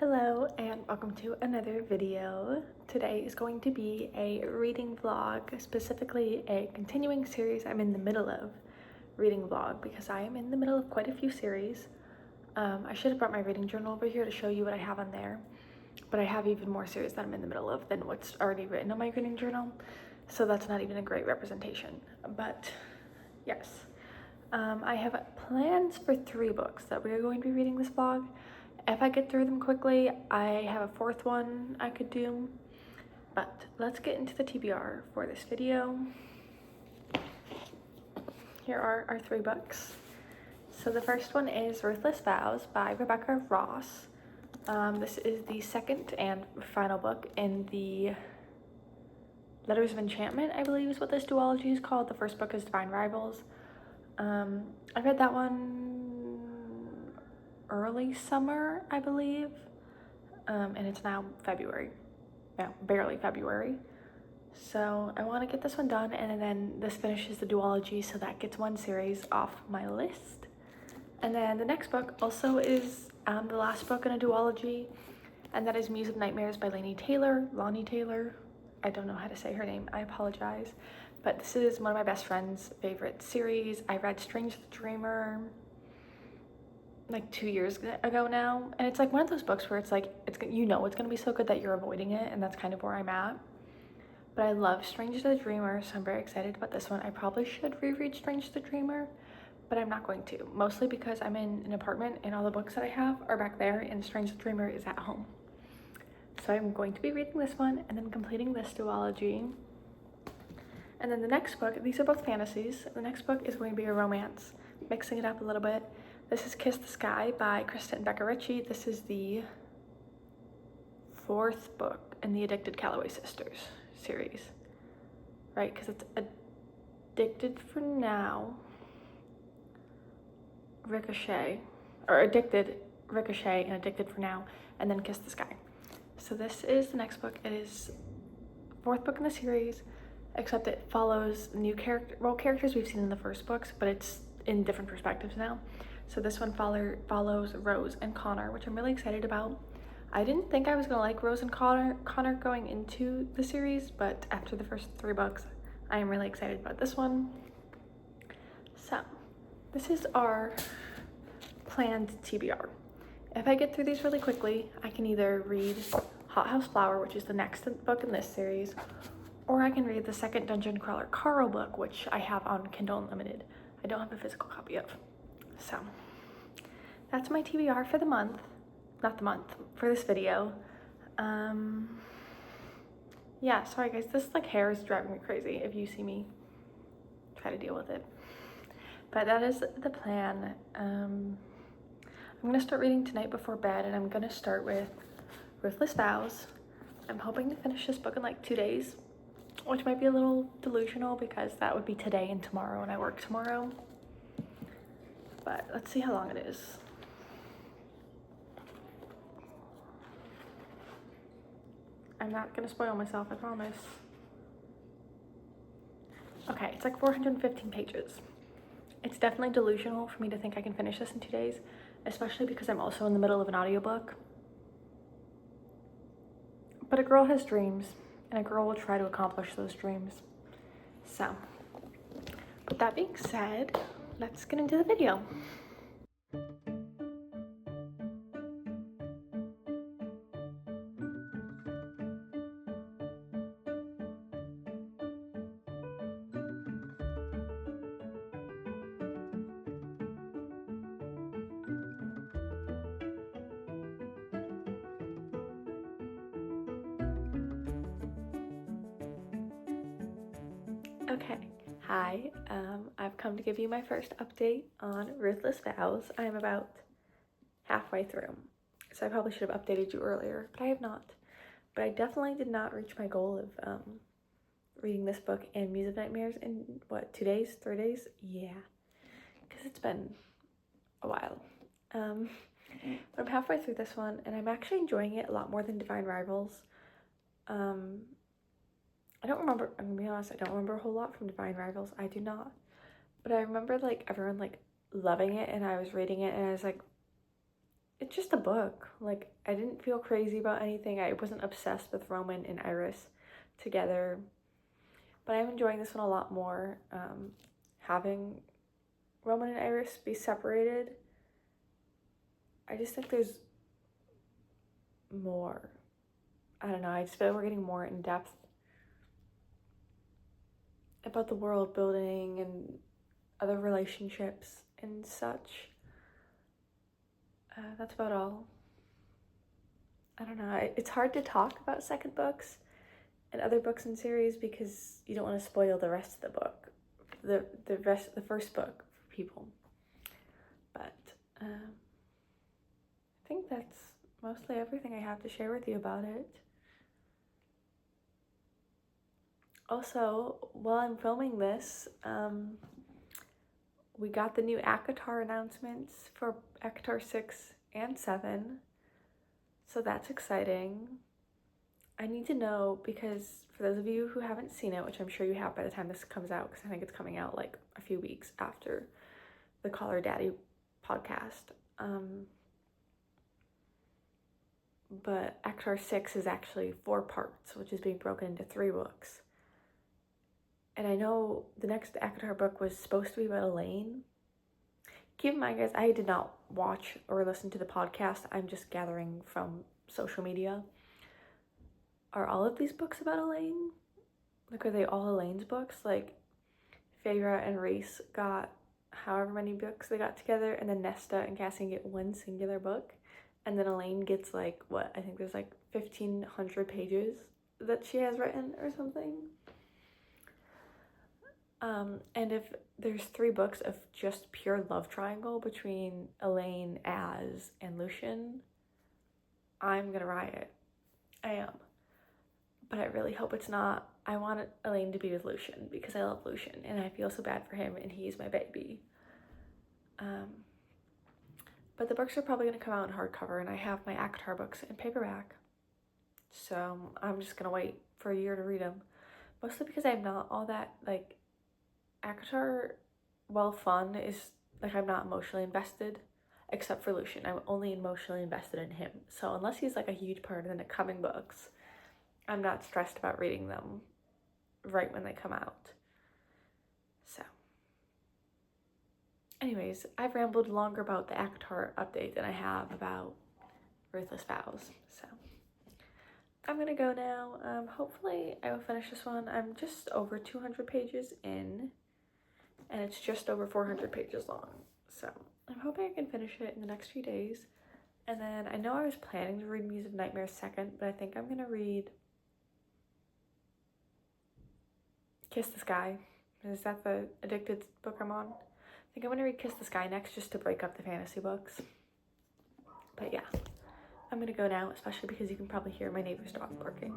Hello and welcome to another video. Today is going to be a reading vlog, specifically a continuing series I'm in the middle of reading vlog because I am in the middle of quite a few series. I should have brought my reading journal over here to show you what I have on there, but I have even more series that I'm in the middle of than what's already written on my reading journal, so that's not even a great representation. But yes, I have plans for 3 books that we are going to be reading this vlog. If I get through them quickly, I have a 4th one I could do, but let's get into the TBR for this video. Here are our 3 books. So the first one is Ruthless Vows by Rebecca Ross. This is the second and final book in the Letters of Enchantment, I believe is what this duology is called. The first book is Divine Rivals. I read that one early summer, I believe, and it's now February. No, barely February. So I want to get this one done, and then this finishes the duology, so that gets one series off my list. And then the next book also is the last book in a duology, and that is Muse of Nightmares by Lonnie Taylor. I don't know how to say her name, I apologize. But this is one of my best friend's favorite series. I read Strange the Dreamer like 2 years ago now, and it's like one of those books where it's like, it's gonna be so good that you're avoiding it, and that's kind of where I'm at. But I love Strange the Dreamer, so I'm very excited about this one. I probably should reread Strange the Dreamer, but I'm not going to, mostly because I'm in an apartment and all the books that I have are back there, and Strange the Dreamer is at home. So I'm going to be reading this one and then completing this duology. And then the next book, these are both fantasies. The next book is going to be a romance, mixing it up a little bit. This is Kiss the Sky by Krista and Becca Ritchie. This is the 4th book in the Addicted Calloway Sisters series, right? Because it's Addicted for Now, Ricochet, or Addicted, Ricochet, and Addicted for Now, and then Kiss the Sky. So this is the next book. It is 4th book in the series, except it follows new characters we've seen in the first books, but it's in different perspectives now. So this one follows Rose and Connor, which I'm really excited about. I didn't think I was gonna like Rose and Connor going into the series, but after the first 3 books, I am really excited about this one. So this is our planned TBR. If I get through these really quickly, I can either read Hot House Flower, which is the next book in this series, or I can read the second Dungeon Crawler Carl book, which I have on Kindle Unlimited. I don't have a physical copy of. So that's my TBR for the month. Not the month, for this video. Yeah, sorry guys, this like hair is driving me crazy. If you see me, try to deal with it. But that is the plan. I'm gonna start reading tonight before bed, and I'm gonna start with Ruthless Vows. I'm hoping to finish this book in like 2 days, which might be a little delusional because that would be today and tomorrow, and I work tomorrow. But let's see how long it is. I'm not gonna spoil myself, I promise. Okay, it's like 415 pages. It's definitely delusional for me to think I can finish this in 2 days, especially because I'm also in the middle of an audiobook. But a girl has dreams, and a girl will try to accomplish those dreams. So, with that being said, let's get into the video. Okay, hi, I've come to give you my first update on Ruthless Vows. I am about halfway through, so I probably should have updated you earlier, but I have not. But I definitely did not reach my goal of reading this book and Muse of Nightmares in, what, 2 days, 3 days? Yeah, because it's been a while. But I'm halfway through this one, and I'm actually enjoying it a lot more than Divine Rivals. I don't remember, I'm gonna be honest, I don't remember a whole lot from Divine Rivals. I do not. But I remember like everyone like loving it, and I was reading it and I was like, it's just a book. Like, I didn't feel crazy about anything. I wasn't obsessed with Roman and Iris together. But I'm enjoying this one a lot more. Having Roman and Iris be separated, I just think there's more. I don't know, I just feel like we're getting more in depth about the world building and other relationships and such. That's about all. I don't know, it's hard to talk about second books and other books in series because you don't want to spoil the rest of the book, the first book for people. But I think that's mostly everything I have to share with you about it. Also, while I'm filming this, we got the new ACOTAR announcements for ACOTAR 6 and 7, so that's exciting. I need to know, because for those of you who haven't seen it, which I'm sure you have by the time this comes out, because I think it's coming out like a few weeks after the Call Her Daddy podcast, but ACOTAR 6 is actually 4 parts, which is being broken into 3 books. And I know the next ACOTAR book was supposed to be about Elaine. Keep in mind, guys, I did not watch or listen to the podcast. I'm just gathering from social media. Are all of these books about Elaine? Like, are they all Elaine's books? Like, Feyre and Rhys got however many books they got together, and then Nesta and Cassian get one singular book. And then Elaine gets, like, what? I think there's, like, 1,500 pages that she has written or something. And if there's 3 books of just pure love triangle between Elaine, Az, and Lucien, I'm gonna riot. I am. But I really hope it's not. I want Elaine to be with Lucien because I love Lucien and I feel so bad for him and he's my baby. But the books are probably gonna come out in hardcover and I have my ACOTAR books in paperback. So I'm just gonna wait for a year to read them. Mostly because I'm not all that, like, ACOTAR, while fun, is, like, I'm not emotionally invested, except for Lucien. I'm only emotionally invested in him. So unless he's, like, a huge part of the coming books, I'm not stressed about reading them right when they come out. So, anyways, I've rambled longer about the ACOTAR update than I have about Ruthless Vows. So, I'm gonna go now. Hopefully I will finish this one. I'm just over 200 pages in, and it's just over 400 pages long. So I'm hoping I can finish it in the next few days. And then I know I was planning to read Muse of Nightmares second, but I think I'm gonna read Kiss the Sky. Is that the addicted book I'm on? I think I'm gonna read Kiss the Sky next just to break up the fantasy books. But yeah, I'm gonna go now, especially because you can probably hear my neighbor's dog barking.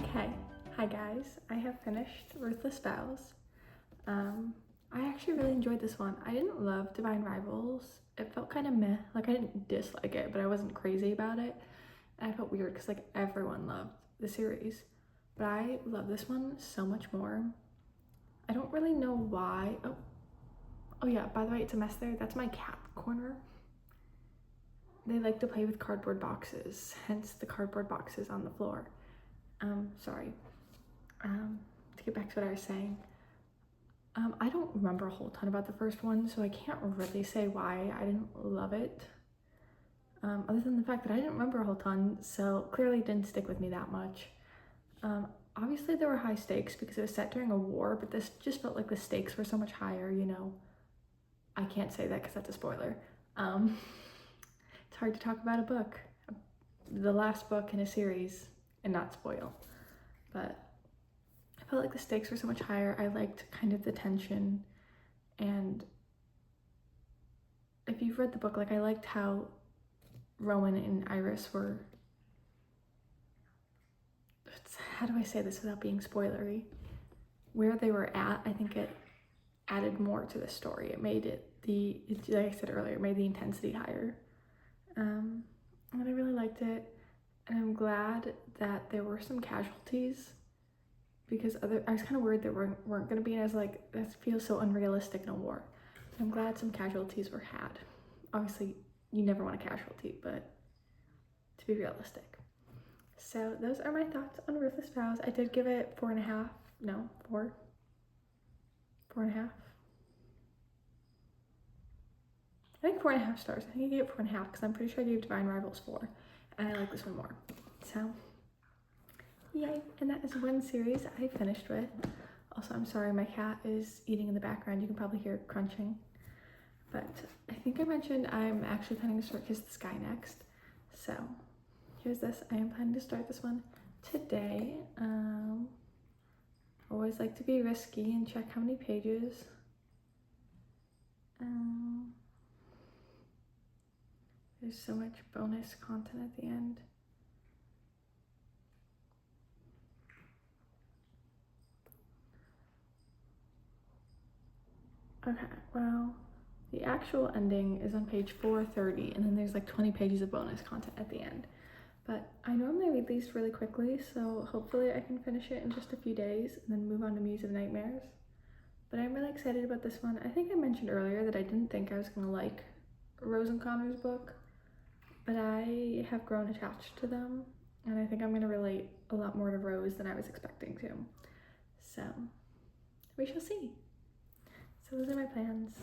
Okay, hi guys, I have finished Ruthless Vows. I actually really enjoyed this one. I didn't love Divine Rivals. It felt kind of meh. Like, I didn't dislike it, but I wasn't crazy about it. And I felt weird because, like, everyone loved the series. But I love this one so much more. I don't really know why. Oh yeah, by the way, it's a mess there. That's my cat corner. They like to play with cardboard boxes, hence the cardboard boxes on the floor. Sorry. To get back to what I was saying. I don't remember a whole ton about the first one, so I can't really say why I didn't love it. Other than the fact that I didn't remember a whole ton, so clearly it didn't stick with me that much. Obviously there were high stakes because it was set during a war, but this just felt like the stakes were so much higher, you know. I can't say that because that's a spoiler. It's hard to talk about a book, the last book in a series, and not spoil. But I felt like the stakes were so much higher. I liked kind of the tension, and if you've read the book, like I liked how Rowan and Iris were, how do I say this without being spoilery? Where they were at, I think it added more to the story. It made it, like I said earlier, it made the intensity higher. And I really liked it. And I'm glad that there were some casualties, because I was kind of worried there weren't going to be, and I was like, that feels so unrealistic in a war. I'm glad some casualties were had. Obviously, you never want a casualty, but to be realistic. So those are my thoughts on Ruthless Vows. I did give it 4.5. No, 4. 4.5. I think 4.5 stars. I think I gave it 4.5 because I'm pretty sure I gave Divine Rivals 4, and I like this one more. So, yay! And that is one series I finished with. Also, I'm sorry, my cat is eating in the background. You can probably hear it crunching. But I think I mentioned I'm actually planning to start Kiss the Sky next. So here's this. I am planning to start this one today. Always like to be risky and check how many pages. There's so much bonus content at the end. Okay, well, the actual ending is on page 430, and then there's like 20 pages of bonus content at the end. But I normally read these really quickly, so hopefully I can finish it in just a few days and then move on to Muse of Nightmares. But I'm really excited about this one. I think I mentioned earlier that I didn't think I was gonna like Rose and Connor's book, but I have grown attached to them, and I think I'm gonna relate a lot more to Rose than I was expecting to. So we shall see. So those are my plans.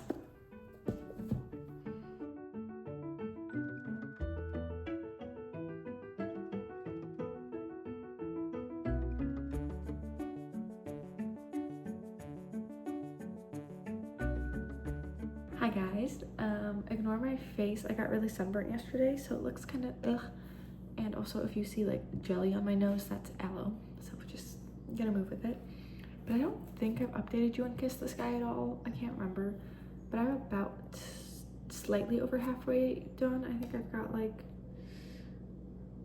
Hi guys, ignore my face. I got really sunburnt yesterday, so it looks kind of ugh. And also if you see like jelly on my nose, that's aloe. So we're just gonna move with it. But I don't think I've updated you on Kiss the Sky at all. I can't remember, but I'm about slightly over halfway done. I think I've got like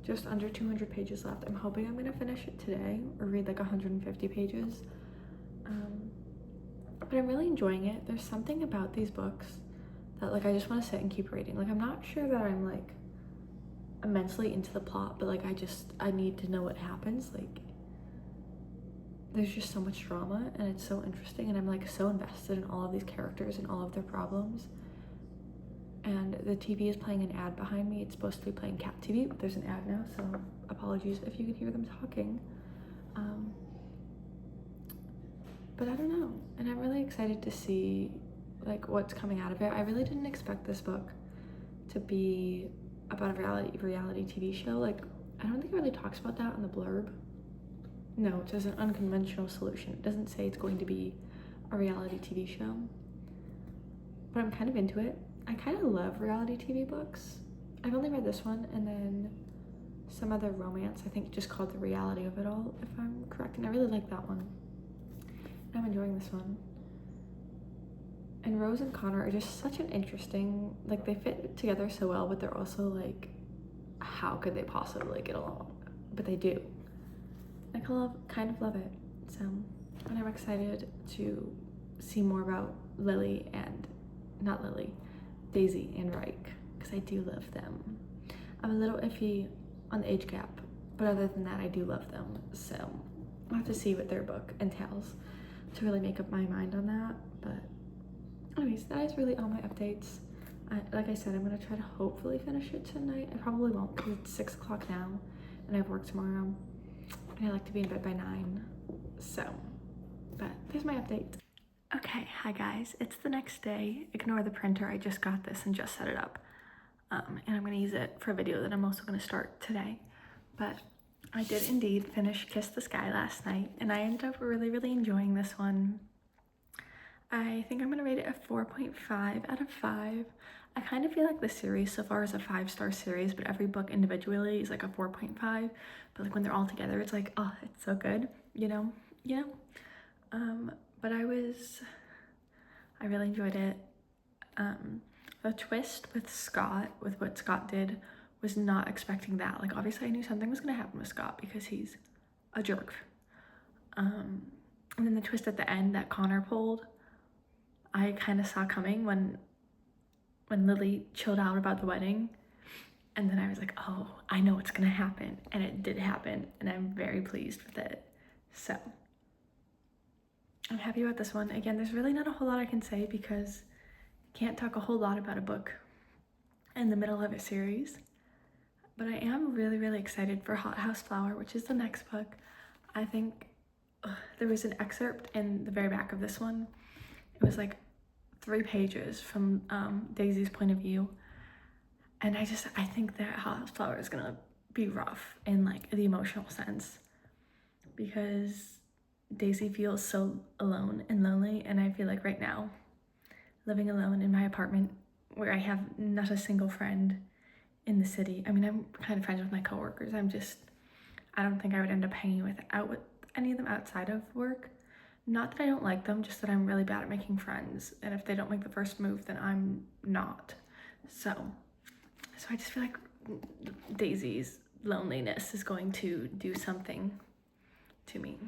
just under 200 pages left. I'm hoping I'm gonna finish it today or read like 150 pages. But I'm really enjoying it. There's something about these books that like I just want to sit and keep reading. Like I'm not sure that I'm like immensely into the plot, but like I need to know what happens. Like there's just so much drama and it's so interesting, and I'm like so invested in all of these characters and all of their problems. And the TV is playing an ad behind me. It's supposed to be playing cat TV, but there's an ad now, so apologies if you can hear them talking. But I don't know, and I'm really excited to see like what's coming out of it. I really didn't expect this book to be about a reality TV show. Like I don't think it really talks about that in the blurb. No, it says an unconventional solution. It doesn't say it's going to be a reality TV show, but I'm kind of into it. I kind of love reality TV books. I've only read this one and then some other romance, I think just called The Reality of It All, if I'm correct, and I really like that one. I'm enjoying this one. And Rose and Connor are just such an interesting, like they fit together so well, but they're also like, how could they possibly get along? But they do. I kind of love it. So, and I'm excited to see more about Daisy and Reich, because I do love them. I'm a little iffy on the age gap, but other than that, I do love them. So I'll have to see what their book entails to really make up my mind on that. But anyways, that is really all my updates. Like I said, I'm gonna try to hopefully finish it tonight. I probably won't because it's 6 o'clock now and I have work tomorrow and I like to be in bed by 9. So, but there's my update. Okay, hi guys, it's the next day. Ignore the printer, I just got this and just set it up. And I'm gonna use it for a video that I'm also gonna start today. But I did indeed finish Kiss the Sky last night, and I ended up really enjoying this one. I think I'm gonna rate it a 4.5 out of 5. I kind of feel like the series so far is a 5-star series, but every book individually is like a 4.5. But like when they're all together, it's like, oh, it's so good, you know? But I really enjoyed it. The twist with Scott, with what Scott did, was not expecting that. Like obviously I knew something was gonna happen with Scott because he's a jerk. And then the twist at the end that Connor pulled, I kind of saw coming when Lily chilled out about the wedding. And then I was like, oh, I know what's gonna happen. And it did happen, and I'm very pleased with it. So I'm happy about this one. Again, there's really not a whole lot I can say because I can't talk a whole lot about a book in the middle of a series. But I am really excited for Hot House Flower, which is the next book. I think there was an excerpt in the very back of this one. It was like 3 pages from Daisy's point of view. And I think that Hot House Flower is gonna be rough in like the emotional sense because Daisy feels so alone and lonely, and I feel like right now, living alone in my apartment where I have not a single friend in the city. I mean, I'm kind of friends with my coworkers. I don't think I would end up hanging out with any of them outside of work. Not that I don't like them, just that I'm really bad at making friends. And if they don't make the first move, then I'm not. So I just feel like Daisy's loneliness is going to do something to me.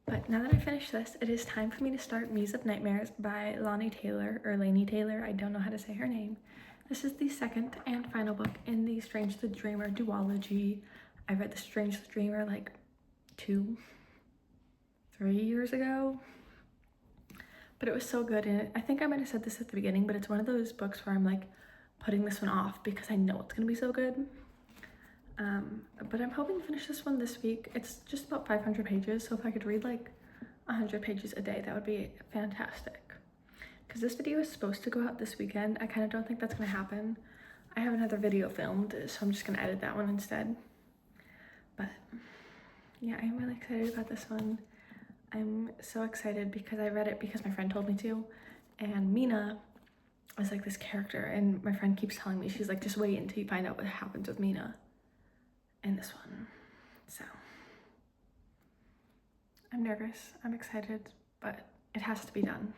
But now that I finished this, it is time for me to start Muse of Nightmares by Laini Taylor. I don't know how to say her name. This is the second and final book in the Strange the Dreamer duology. I read the Strange the Dreamer like 2-3 years ago, but it was so good. And I think I might have said this at the beginning, but it's one of those books where I'm like putting this one off because I know it's gonna be so good. But I'm hoping to finish this one this week. It's just about 500 pages, so if I could read like 100 pages a day, that would be fantastic. Because this video is supposed to go out this weekend. I kind of don't think that's gonna happen. I have another video filmed, so I'm just gonna edit that one instead. But yeah, I'm really excited about this one. I'm so excited because I read it because my friend told me to, and Mina is like this character, and my friend keeps telling me, she's like, just wait until you find out what happens with Mina in this one. So I'm nervous, I'm excited, but it has to be done.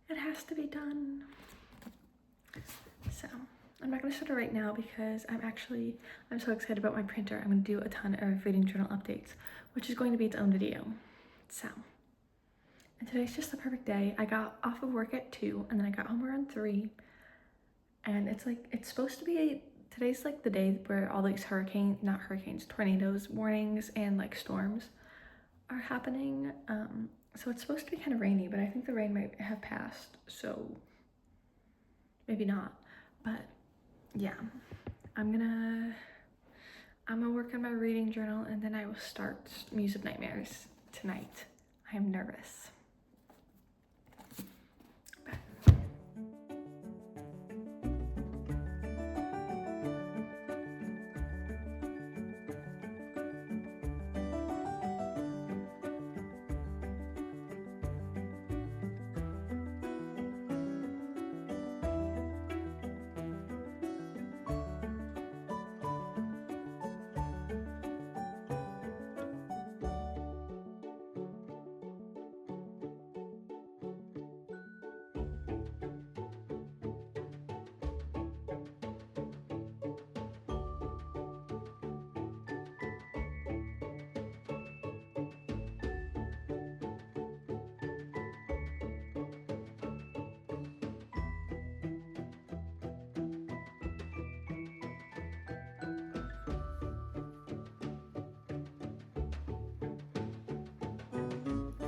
It has to be done. So I'm not gonna start it right now because I'm so excited about my printer. I'm gonna do a ton of reading journal updates, which is going to be its own video. So, and today's just the perfect day. I got off of work at 2 and then I got home around 3. And it's supposed to be today's like the day where all these tornadoes warnings and like storms are happening. So it's supposed to be kind of rainy, but I think the rain might have passed, so maybe not. But yeah, I'm gonna work on my reading journal and then I will start Muse of Nightmares tonight. I am nervous.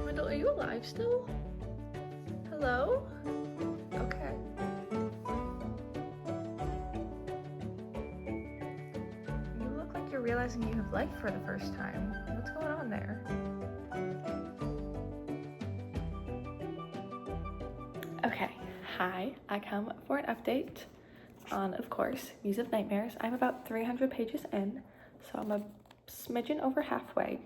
Wendell, are you alive still? Hello? Okay. You look like you're realizing you have life for the first time. What's going on there? Okay, hi, I come for an update on, of course, Muse of Nightmares. I'm about 300 pages in, so I'm a smidgen over halfway.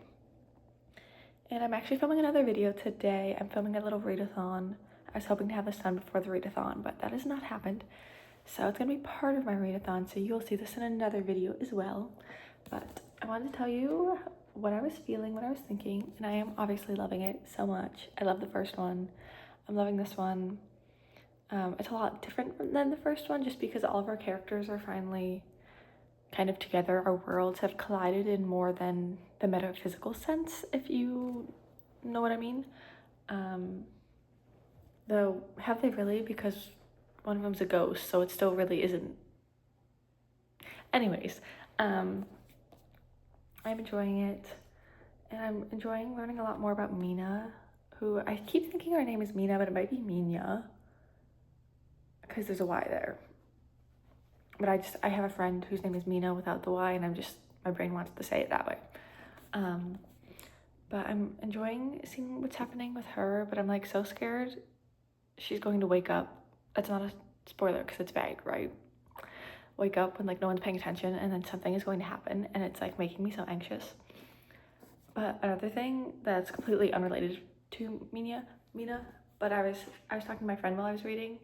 And I'm actually filming another video today. I'm filming a little readathon. I was hoping to have this done before the readathon, but that has not happened. So it's gonna be part of my readathon, so you'll see this in another video as well. But I wanted to tell you what I was feeling, what I was thinking, and I am obviously loving it so much. I love the first one. I'm loving this one. It's a lot different than the first one just because all of our characters are finally kind of together. Our worlds have collided in more than the metaphysical sense, if you know what I mean. Though, have they really? Because one of them's a ghost, so it still really isn't. Anyways, I'm enjoying it, and I'm enjoying learning a lot more about Mina, who I keep thinking her name is Mina, but it might be Mina, because there's a Y there. But I have a friend whose name is Mina without the Y, and my brain wants to say it that way. But I'm enjoying seeing what's happening with her, but I'm like so scared she's going to wake up. That's not a spoiler because it's vague, right? Wake up when like no one's paying attention and then something is going to happen, and it's like making me so anxious. But another thing that's completely unrelated to Mina, but I was talking to my friend while I was reading,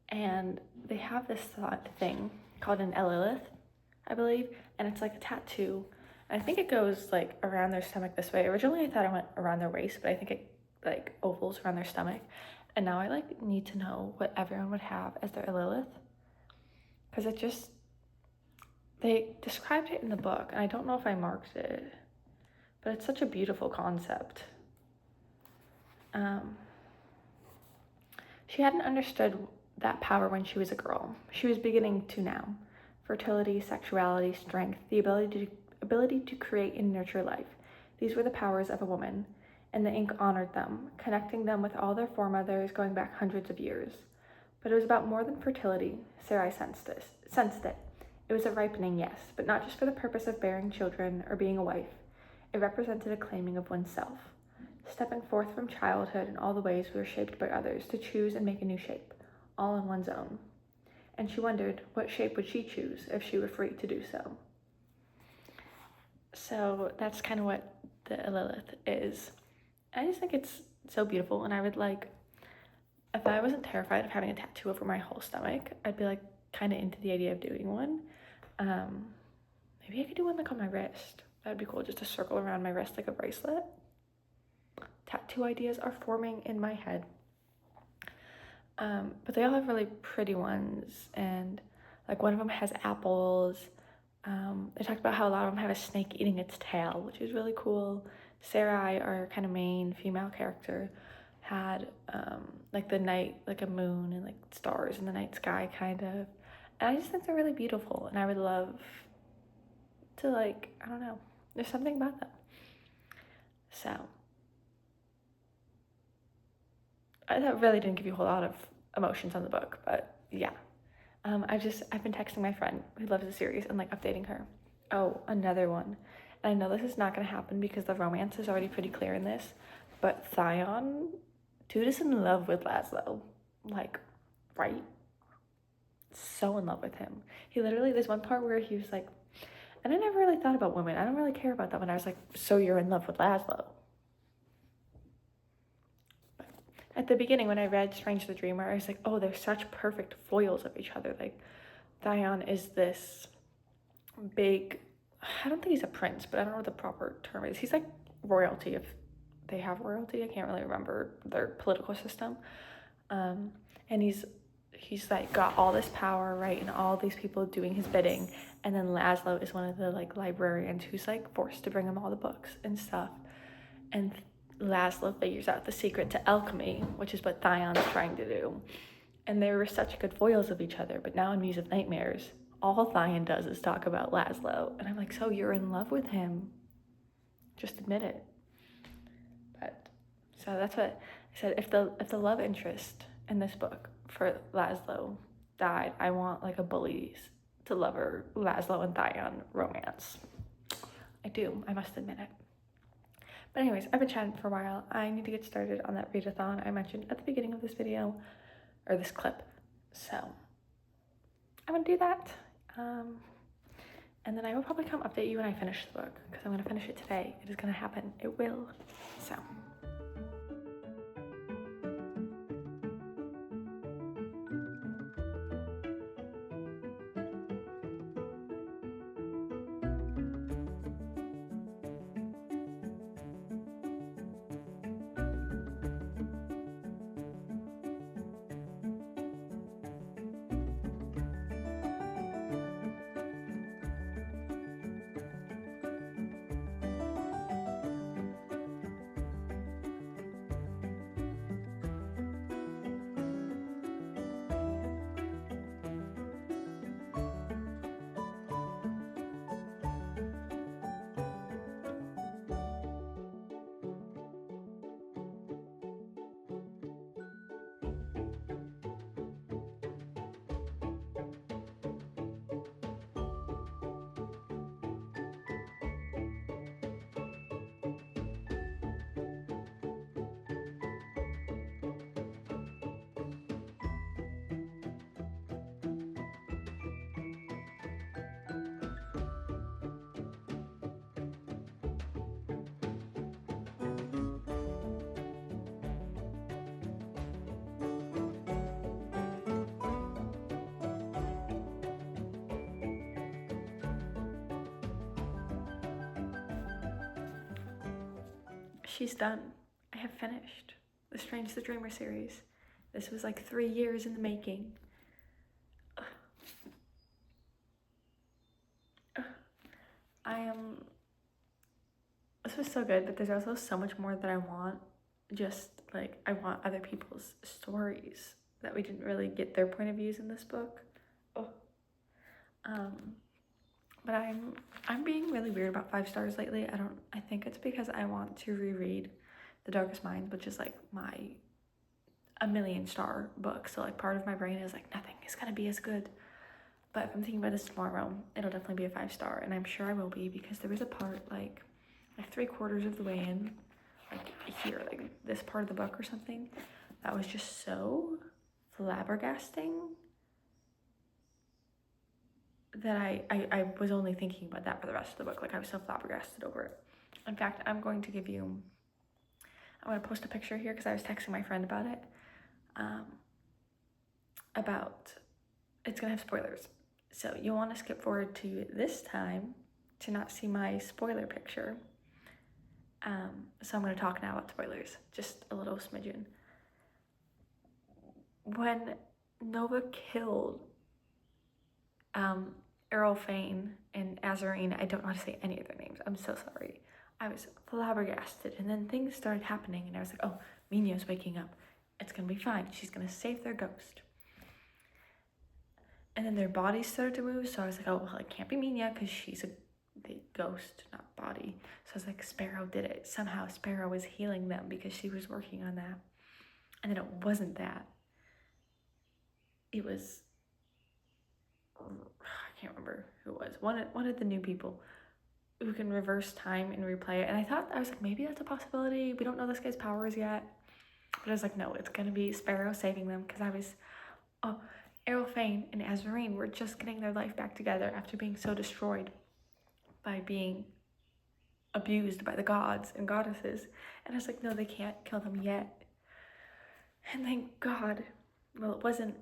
and they have this thing called an Elilith, I believe, and it's like a tattoo. And I think it goes like around their stomach this way. Originally I thought it went around their waist, but I think it like ovals around their stomach. And now I like need to know what everyone would have as their Elilith, because they described it in the book, and I don't know if I marked it, but it's such a beautiful concept. She hadn't understood that power when she was a girl. She was beginning to now. Fertility, sexuality, strength, the ability to create and nurture life. These were the powers of a woman, and the ink honored them, connecting them with all their foremothers going back hundreds of years. But it was about more than fertility. Sarai sensed it. It was a ripening, yes, but not just for the purpose of bearing children or being a wife. It represented a claiming of oneself, stepping forth from childhood in all the ways we were shaped by others to choose and make a new shape, all in one's own. And she wondered, what shape would she choose if she were free to do so? So that's kind of what the Elilith is. I just think it's so beautiful, and I would like, if I wasn't terrified of having a tattoo over my whole stomach, I'd be like kind of into the idea of doing one. Maybe I could do one like on my wrist. That'd be cool, just to circle around my wrist like a bracelet. Tattoo ideas are forming in my head. But they all have really pretty ones, and like one of them has apples. They talked about how a lot of them have a snake eating its tail, which is really cool. Sarai, our kind of main female character, had like the night, like a moon and like stars in the night sky kind of. And I just think they're really beautiful, and I would love to like, I don't know, there's something about them. So that really didn't give you a whole lot of emotions on the book, but yeah. I've been texting my friend who loves the series and like updating her. Oh, another one. And I know this is not gonna happen because the romance is already pretty clear in this, but Thyone, dude is in love with Laszlo. Like, right? So in love with him. He literally, there's one part where he was like, and I never really thought about women. I don't really care about that when I was like, so you're in love with Laszlo. At the beginning, when I read Strange the Dreamer, I was like, oh, they're such perfect foils of each other. Like, Thyone is this big, I don't think he's a prince, but I don't know what the proper term is. He's like royalty, if they have royalty. I can't really remember their political system. And he's like got all this power, right, and all these people doing his bidding. And then Laszlo is one of the like librarians who's like forced to bring him all the books and stuff. And Laszlo figures out the secret to alchemy, which is what Thyone's trying to do. And they were such good foils of each other, but now in Muse of Nightmares, all Thyone does is talk about Laszlo. And I'm like, so you're in love with him. Just admit it. But, so that's what I said. If the love interest in this book for Laszlo died, I want like a bullies to lover Laszlo and Thyone romance. I do, I must admit it. But anyways, I've been chatting for a while. I need to get started on that readathon I mentioned at the beginning of this video. or this clip. So I'm gonna do that. And then I will probably come update you when I finish the book, because I'm gonna finish it today. It is gonna happen. It will. So. She's done. I have finished the Strange the Dreamer series. This was like 3 years in the making. This was so good, but there's also so much more that I want. Just like, I want other people's stories that we didn't really get their point of views in this book. But I'm being really weird about 5 stars lately. I think it's because I want to reread The Darkest Minds, which is like my a million star book. So like part of my brain is like, nothing is gonna be as good. But if I'm thinking about this tomorrow, it'll definitely be a 5 star, and I'm sure I will be, because there was a part like 3/4 of the way in, like here, like this part of the book or something, that was just so flabbergasting that I was only thinking about that for the rest of the book. Like, I was so flabbergasted over it. In fact, I'm going to post a picture here because I was texting my friend about it. It's gonna have spoilers. So you'll want to skip forward to this time to not see my spoiler picture. So I'm gonna talk now about spoilers, just a little smidgen. When Nova killed Errol Fane and Azarine, I don't know how to say any of their names, I'm so sorry. I was flabbergasted, and then things started happening, and I was like, oh, Minya's waking up. It's gonna be fine. She's gonna save their ghost. And then their bodies started to move, so I was like, oh, well, it can't be Minya because she's the ghost, not body. So I was like, Sparrow did it. Somehow Sparrow was healing them because she was working on that. And then it wasn't that. It was, I can't remember who it was. One of the new people who can reverse time and replay it. And I was like, maybe that's a possibility. We don't know this guy's powers yet. But I was like, no, it's gonna be Sparrow saving them, because Errol Fane and Azarine were just getting their life back together after being so destroyed by being abused by the gods and goddesses. And I was like, no, they can't kill them yet. And thank God, well, it wasn't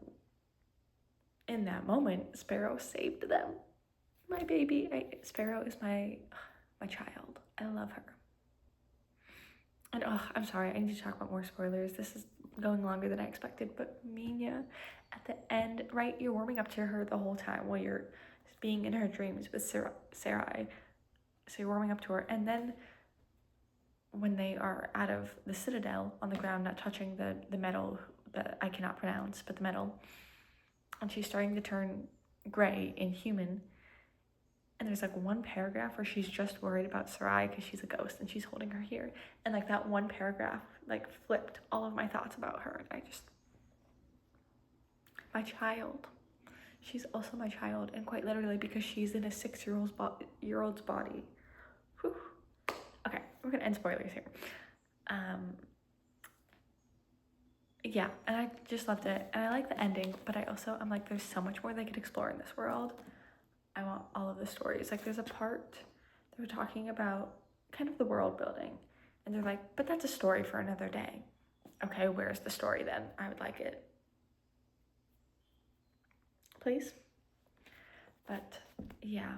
in that moment. Sparrow saved them. My baby. Sparrow is my child. I love her. And I'm sorry, I need to talk about more spoilers. This is going longer than I expected, but Minya, at the end, right, you're warming up to her the whole time while you're being in her dreams with Sarai. So you're warming up to her, and then when they are out of the citadel on the ground, not touching the metal that I cannot pronounce, but the metal, and she's starting to turn gray and human, and there's like one paragraph where she's just worried about Sarai because she's a ghost and she's holding her here, and like that one paragraph like flipped all of my thoughts about her, and my child. She's also my child, and quite literally, because she's in a 6-year-old's body. Whew. Okay, we're gonna end spoilers here. yeah, and I just loved it. And I like the ending, but I'm like, there's so much more they could explore in this world. I want all of the stories. Like, there's a part they were talking about kind of the world building, and they're like, but that's a story for another day. Okay, where's the story then? I would like it. Please? But yeah,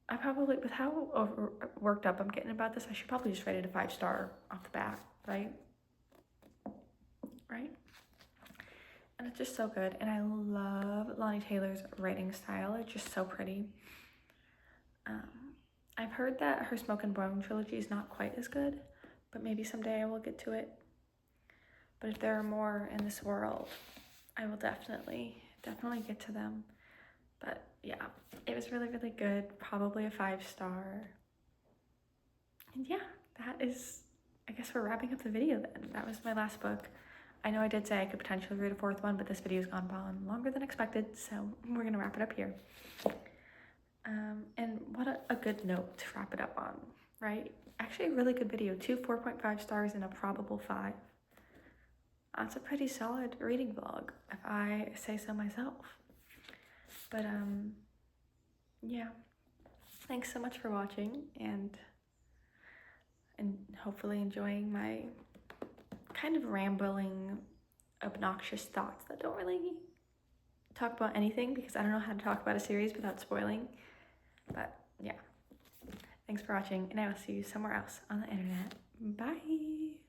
I probably, with how worked up I'm getting about this, I should probably just rate it a 5-star off the bat, right? Right? And it's just so good. And I love Lonnie Taylor's writing style. It's just so pretty. I've heard that her Smoke and Bone trilogy is not quite as good, but maybe someday I will get to it. But if there are more in this world, I will definitely get to them. But yeah, it was really, really good. Probably a 5-star. And yeah, that is, I guess we're wrapping up the video then. That was my last book. I know I did say I could potentially read a 4th one, but this video's gone on longer than expected, so we're gonna wrap it up here. And what a good note to wrap it up on, right? Actually, a really good video. 2 4.5 stars and a probable 5. That's a pretty solid reading vlog, if I say so myself. But yeah, thanks so much for watching, and hopefully enjoying my kind of rambling, obnoxious thoughts that don't really talk about anything, because I don't know how to talk about a series without spoiling. But yeah, thanks for watching, and I will see you somewhere else on the internet. Bye.